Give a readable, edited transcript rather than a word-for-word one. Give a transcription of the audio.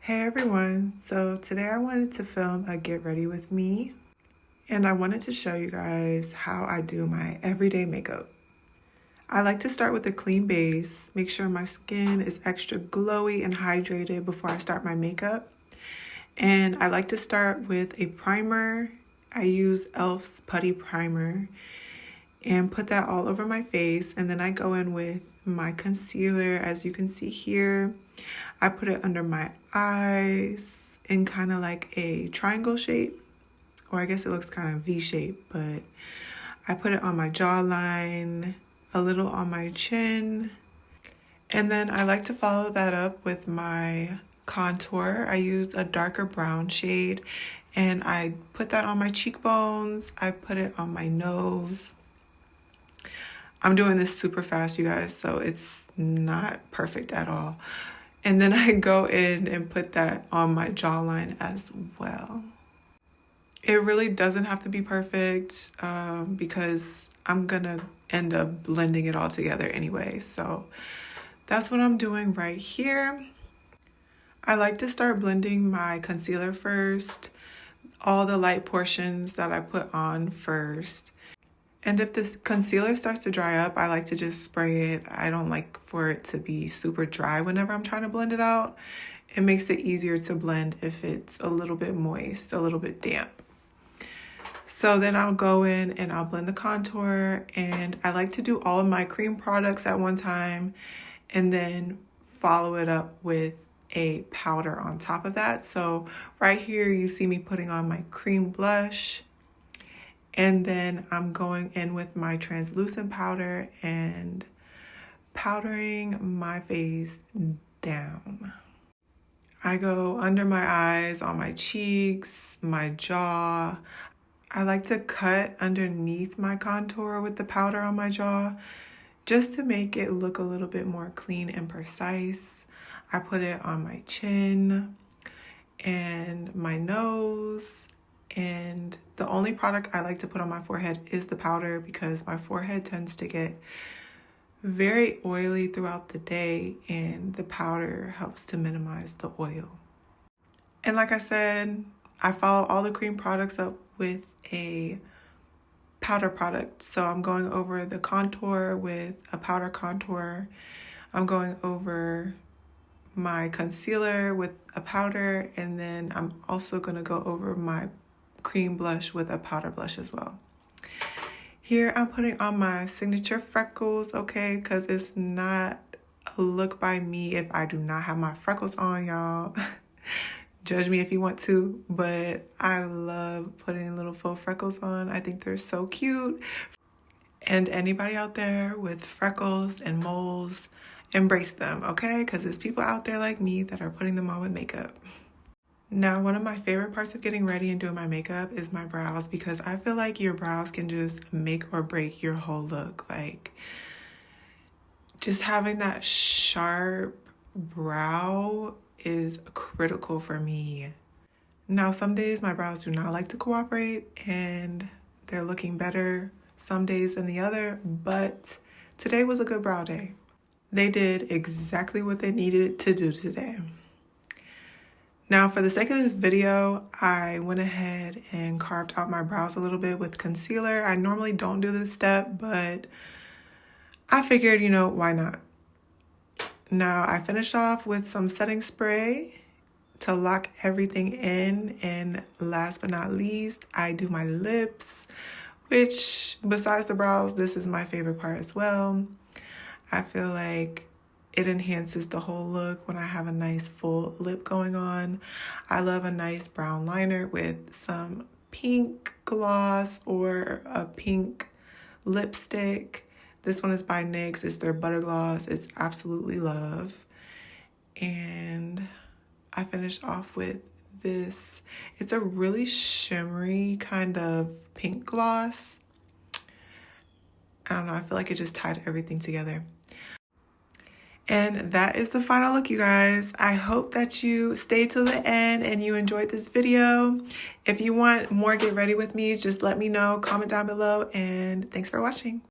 Hey everyone, so today I wanted to film a get ready with me and I wanted to show you guys how I do my everyday makeup. I like to start with a clean base, make sure my skin is extra glowy and hydrated before I start my makeup. And I like to start with a primer. I use e.l.f.'s Putty Primer and put that all over my face, and then I go in with my concealer. As you can see here, I put it under my eyes in kind of like a triangle shape, or I guess it looks kind of V shape, but I put it on my jawline, a little on my chin, and then I like to follow that up with my contour. I use a darker brown shade and I put that on my cheekbones. I put it on my nose. I'm doing this super fast, you guys, so it's not perfect at all. And then I go in and put that on my jawline as well. It really doesn't have to be perfect because I'm gonna end up blending it all together anyway. So that's what I'm doing right here. I like to start blending my concealer first, all the light portions that I put on first. And if this concealer starts to dry up, I like to just spray it. I don't like for it to be super dry whenever I'm trying to blend it out. It makes it easier to blend if it's a little bit moist, a little bit damp. So then I'll go in and I'll blend the contour, and I like to do all of my cream products at one time and then follow it up with a powder on top of that. So right here you see me putting on my cream blush. And then I'm going in with my translucent powder and powdering my face down. I go under my eyes, on my cheeks, my jaw. I like to cut underneath my contour with the powder on my jaw just to make it look a little bit more clean and precise. I put it on my chin and my nose. And the only product I like to put on my forehead is the powder because my forehead tends to get very oily throughout the day, and the powder helps to minimize the oil. And like I said, I follow all the cream products up with a powder product. So I'm going over the contour with a powder contour. I'm going over my concealer with a powder, and then I'm also going to go over my cream blush with a powder blush as well. Here I'm putting on my signature freckles, okay, because it's not a look by me if I do not have my freckles on, y'all. Judge me if you want to, but I love putting little faux freckles on. I think they're so cute. And anybody out there with freckles and moles, embrace them, okay? Because there's people out there like me that are putting them on with makeup. Now, one of my favorite parts of getting ready and doing my makeup is my brows, because I feel like your brows can just make or break your whole look. Like, just having that sharp brow is critical for me. Now, some days my brows do not like to cooperate and they're looking better some days than the other, but today was a good brow day. They did exactly what they needed to do today. Now, for the sake of this video, I went ahead and carved out my brows a little bit with concealer. I normally don't do this step, but I figured, why not? Now, I finished off with some setting spray to lock everything in. And last but not least, I do my lips, which besides the brows, this is my favorite part as well. I feel like it enhances the whole look when I have a nice full lip going on. I love a nice brown liner with some pink gloss or a pink lipstick. This one is by NYX. It's their Butter Gloss. It's absolutely love. And I finished off with this. It's a really shimmery kind of pink gloss. I don't know. I feel like it just tied everything together. And that is the final look, you guys. I hope that you stayed till the end and you enjoyed this video. If you want more Get Ready with me, just let me know, comment down below, and thanks for watching.